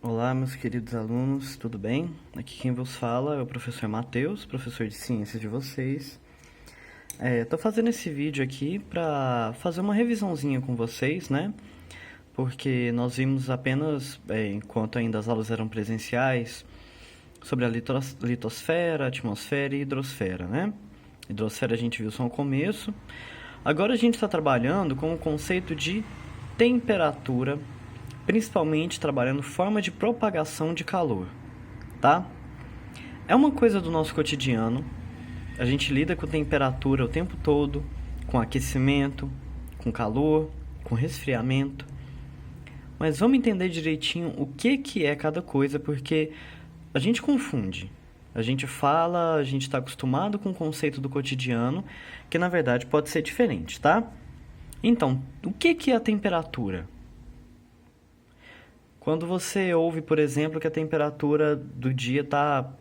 Olá, meus queridos alunos, tudo bem? Aqui quem vos fala é o professor Matheus, professor de ciências de vocês. Tô fazendo esse vídeo aqui para fazer uma revisãozinha com vocês, né? Porque nós vimos apenas, enquanto ainda as aulas eram presenciais, sobre a litosfera, atmosfera e hidrosfera, né? Hidrosfera a gente viu só no começo. Agora a gente está trabalhando com o conceito de temperatura, principalmente trabalhando forma de propagação de calor, tá? É uma coisa do nosso cotidiano, a gente lida com temperatura o tempo todo, com aquecimento, com calor, com resfriamento, mas vamos entender direitinho o que é cada coisa, porque a gente confunde. A gente fala, a gente está acostumado com o conceito do cotidiano, que na verdade pode ser diferente, tá? Então, o que é a temperatura? Quando você ouve, por exemplo, que a temperatura do dia está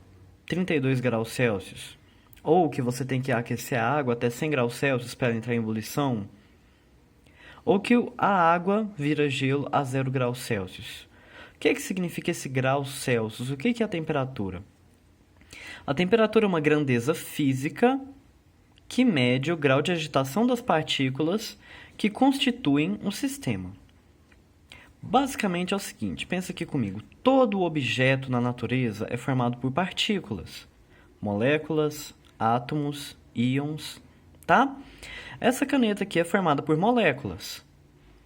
32 graus Celsius, ou que você tem que aquecer a água até 100 graus Celsius para ela entrar em ebulição, ou que a água vira gelo a 0 graus Celsius. O que significa esse graus Celsius? O que é a temperatura? A temperatura é uma grandeza física que mede o grau de agitação das partículas que constituem um sistema. Basicamente é o seguinte, pensa aqui comigo. Todo objeto na natureza é formado por partículas, moléculas, átomos, íons, tá? Essa caneta aqui é formada por moléculas.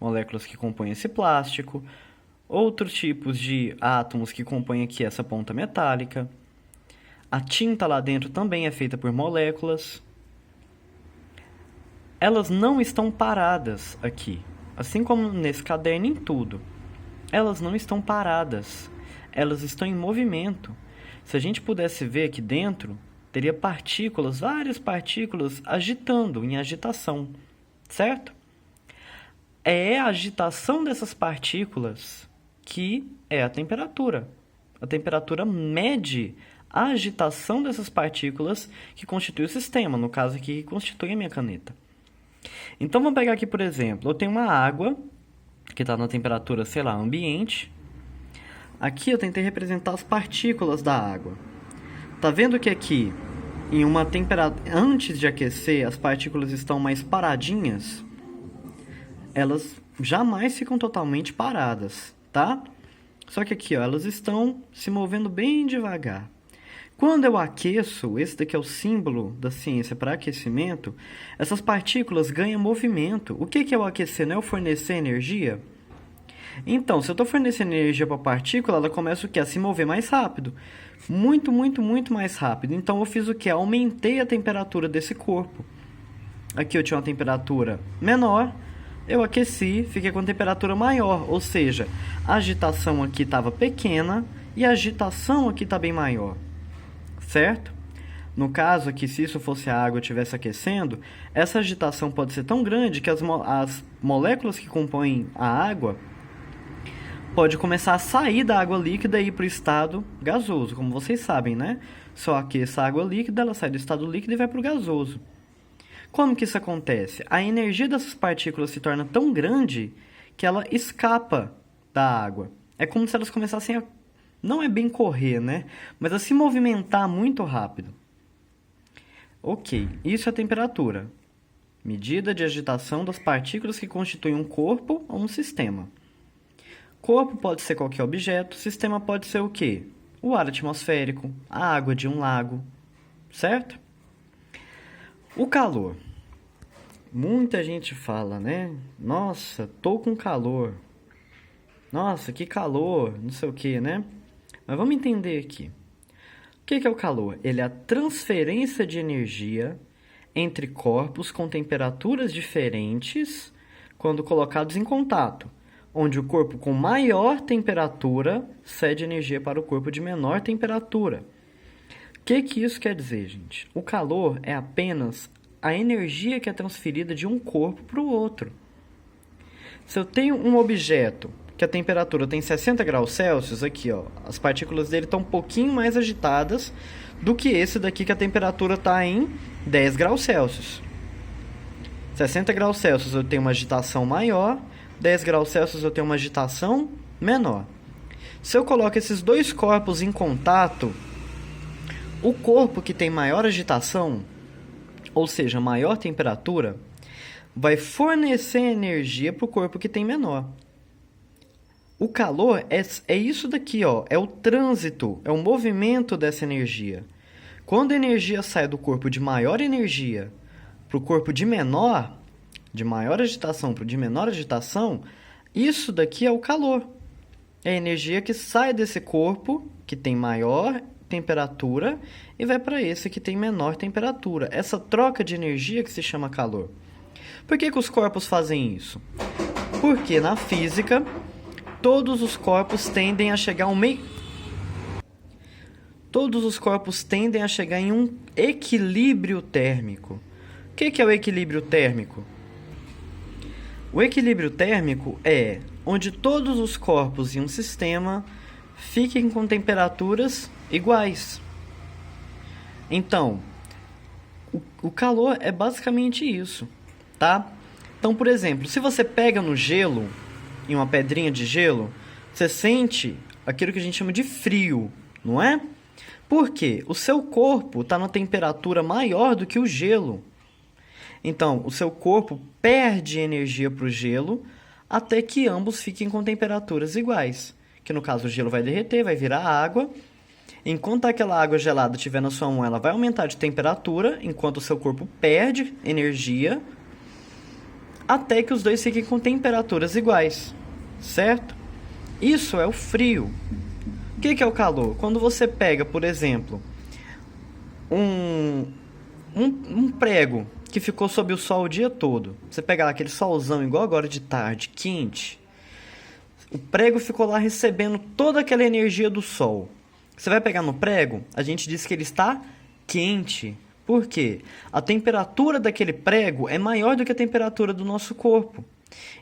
Moléculas que compõem esse plástico, outros tipos de átomos que compõem aqui essa ponta metálica. A tinta lá dentro também é feita por moléculas. Elas não estão paradas aqui. Assim como nesse caderno em tudo, elas não estão paradas, elas estão em movimento. Se a gente pudesse ver aqui dentro, teria partículas, várias partículas agitando, em agitação, certo? É a agitação dessas partículas que é a temperatura. A temperatura mede a agitação dessas partículas que constitui o sistema, no caso aqui, que constitui a minha caneta. Então, vamos pegar aqui, por exemplo, eu tenho uma água que está na temperatura, sei lá, ambiente. Aqui eu tentei representar as partículas da água. Tá vendo que aqui, em uma temperatura, antes de aquecer, as partículas estão mais paradinhas? Elas jamais ficam totalmente paradas, tá? Só que aqui, ó, elas estão se movendo bem devagar. Quando eu aqueço, esse daqui é o símbolo da ciência para aquecimento, essas partículas ganham movimento. O que é o aquecer? Não é o fornecer energia? Então, se eu estou fornecendo energia para a partícula, ela começa o quê? A se mover mais rápido. Muito, muito, muito mais rápido. Então, eu fiz o quê? Aumentei a temperatura desse corpo. Aqui eu tinha uma temperatura menor, eu aqueci, fiquei com a temperatura maior. Ou seja, a agitação aqui estava pequena e a agitação aqui está bem maior. Certo? No caso aqui, se isso fosse a água e estivesse aquecendo, essa agitação pode ser tão grande que as moléculas que compõem a água pode começar a sair da água líquida e ir para o estado gasoso. Como vocês sabem, né? Se eu aqueço a água líquida, ela sai do estado líquido e vai para o gasoso. Como que isso acontece? A energia dessas partículas se torna tão grande que ela escapa da água. É como se elas começassem a... Não é bem correr, né? Mas a se movimentar muito rápido. Ok, isso é a temperatura. Medida de agitação das partículas que constituem um corpo ou um sistema. Corpo pode ser qualquer objeto, sistema pode ser o quê? O ar atmosférico, a água de um lago, certo? O calor. Muita gente fala, né? Nossa, tô com calor. Nossa, que calor, não sei o que, né? Mas vamos entender aqui. O que é o calor? Ele é a transferência de energia entre corpos com temperaturas diferentes quando colocados em contato, onde o corpo com maior temperatura cede energia para o corpo de menor temperatura. O que isso quer dizer, gente? O calor é apenas a energia que é transferida de um corpo para o outro. Se eu tenho um objeto que a temperatura tem 60 graus Celsius, aqui, ó, as partículas dele estão um pouquinho mais agitadas do que esse daqui que a temperatura está em 10 graus Celsius. 60 graus Celsius eu tenho uma agitação maior, 10 graus Celsius eu tenho uma agitação menor. Se eu coloco esses dois corpos em contato, o corpo que tem maior agitação, ou seja, maior temperatura, vai fornecer energia para o corpo que tem menor. O calor é isso daqui, ó, é o trânsito, é o movimento dessa energia. Quando a energia sai do corpo de maior energia para o corpo de menor, de maior agitação para o de menor agitação, isso daqui é o calor. É a energia que sai desse corpo que tem maior temperatura e vai para esse que tem menor temperatura. Essa troca de energia que se chama calor. Por que os corpos fazem isso? Porque na física, todos os corpos tendem a chegar Todos os corpos tendem a chegar em um equilíbrio térmico. O que é o equilíbrio térmico? O equilíbrio térmico é onde todos os corpos em um sistema fiquem com temperaturas iguais. Então, o calor é basicamente isso, tá? Então, por exemplo, se você pega no gelo, em uma pedrinha de gelo, você sente aquilo que a gente chama de frio, não é? Por quê? O seu corpo está na temperatura maior do que o gelo. Então, o seu corpo perde energia para o gelo até que ambos fiquem com temperaturas iguais. Que no caso o gelo vai derreter, vai virar água. Enquanto aquela água gelada estiver na sua mão, ela vai aumentar de temperatura, enquanto o seu corpo perde energia, até que os dois fiquem com temperaturas iguais, certo? Isso é o frio. O que é o calor? Quando você pega, por exemplo, um prego que ficou sob o sol o dia todo. Você pega lá aquele solzão igual agora de tarde, quente. O prego ficou lá recebendo toda aquela energia do sol. Você vai pegar no prego, a gente diz que ele está quente. Por quê? A temperatura daquele prego é maior do que a temperatura do nosso corpo.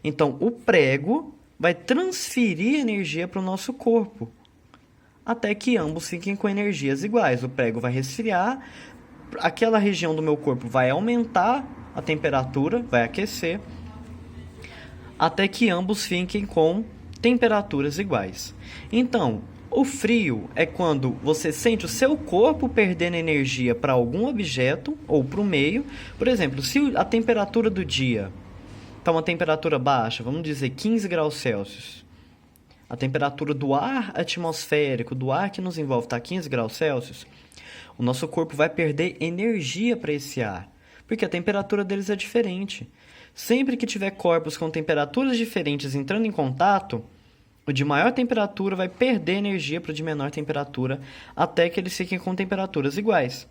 Então, o prego vai transferir energia para o nosso corpo, até que ambos fiquem com energias iguais. O prego vai resfriar, aquela região do meu corpo vai aumentar a temperatura, vai aquecer, até que ambos fiquem com temperaturas iguais. Então, o frio é quando você sente o seu corpo perdendo energia para algum objeto ou para o meio. Por exemplo, se a temperatura do dia está uma temperatura baixa, vamos dizer 15 graus Celsius, a temperatura do ar atmosférico, do ar que nos envolve, está 15 graus Celsius, o nosso corpo vai perder energia para esse ar, porque a temperatura deles é diferente. Sempre que tiver corpos com temperaturas diferentes entrando em contato, o de maior temperatura vai perder energia para o de menor temperatura, até que eles fiquem com temperaturas iguais.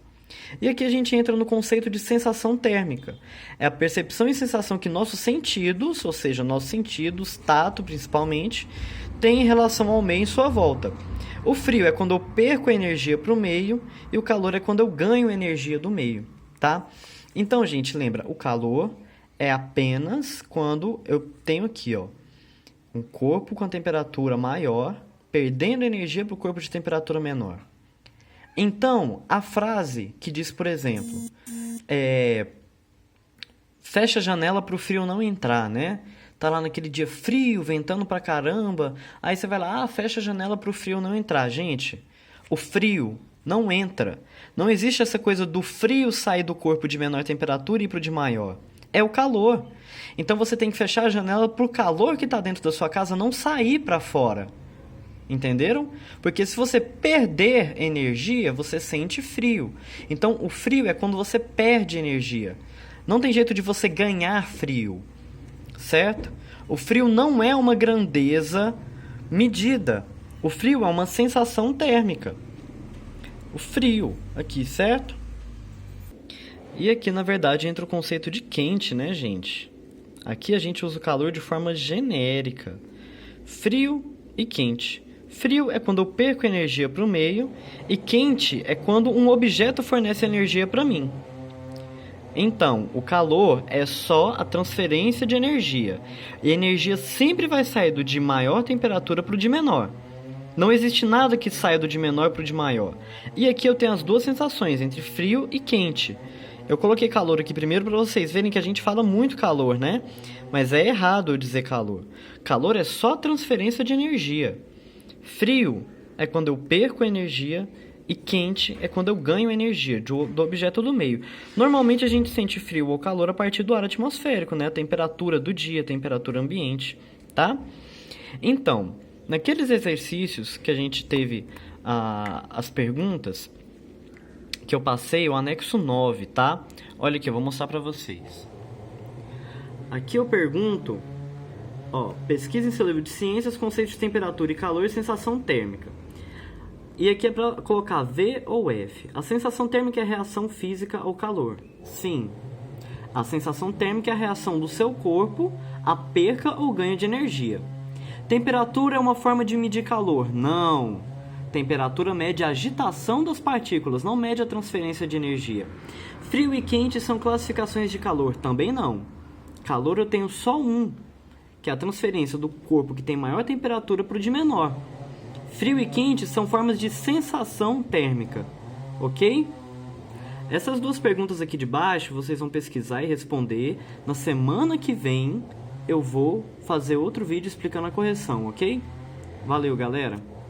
E aqui a gente entra no conceito de sensação térmica. É a percepção e sensação que nossos sentidos, ou seja, nossos sentidos, tato principalmente, têm em relação ao meio em sua volta. O frio é quando eu perco energia para o meio e o calor é quando eu ganho energia do meio, tá? Então, gente, lembra, o calor é apenas quando eu tenho aqui, ó, um corpo com a temperatura maior perdendo energia para o corpo de temperatura menor. Então, a frase que diz, por exemplo, fecha a janela para o frio não entrar, né? Tá lá naquele dia frio, ventando pra caramba, aí você vai lá, fecha a janela para o frio não entrar. Gente, o frio não entra. Não existe essa coisa do frio sair do corpo de menor temperatura e ir pro de maior. É o calor. Então você tem que fechar a janela para o calor que está dentro da sua casa não sair para fora. Entenderam? Porque se você perder energia, você sente frio. Então o frio é quando você perde energia. Não tem jeito de você ganhar frio, certo? O frio não é uma grandeza medida. O frio é uma sensação térmica. O frio aqui, certo? E aqui, na verdade, entra o conceito de quente, né, gente? Aqui a gente usa o calor de forma genérica. Frio e quente. Frio é quando eu perco energia para o meio e quente é quando um objeto fornece energia para mim. Então, o calor é só a transferência de energia. E a energia sempre vai sair do de maior temperatura para o de menor. Não existe nada que saia do de menor para o de maior. E aqui eu tenho as duas sensações, entre frio e quente. Eu coloquei calor aqui primeiro para vocês verem que a gente fala muito calor, né? Mas é errado eu dizer calor. Calor é só transferência de energia. Frio é quando eu perco energia e quente é quando eu ganho energia do objeto do meio. Normalmente a gente sente frio ou calor a partir do ar atmosférico, né? A temperatura do dia, a temperatura ambiente, tá? Então, naqueles exercícios que a gente teve as perguntas, que eu passei, o anexo 9, tá? Olha aqui, eu vou mostrar pra vocês. Aqui eu pergunto, pesquisa em seu livro de ciências, conceitos de temperatura e calor e sensação térmica. E aqui é para colocar V ou F. A sensação térmica é a reação física ao calor. Sim. A sensação térmica é a reação do seu corpo à perca ou ganho de energia. Temperatura é uma forma de medir calor. Não. Temperatura mede a agitação das partículas, não mede a transferência de energia. Frio e quente são classificações de calor. Também não. Calor eu tenho só um, que é a transferência do corpo que tem maior temperatura para o de menor. Frio e quente são formas de sensação térmica, ok? Essas duas perguntas aqui de baixo vocês vão pesquisar e responder. Na semana que vem eu vou fazer outro vídeo explicando a correção, ok? Valeu, galera!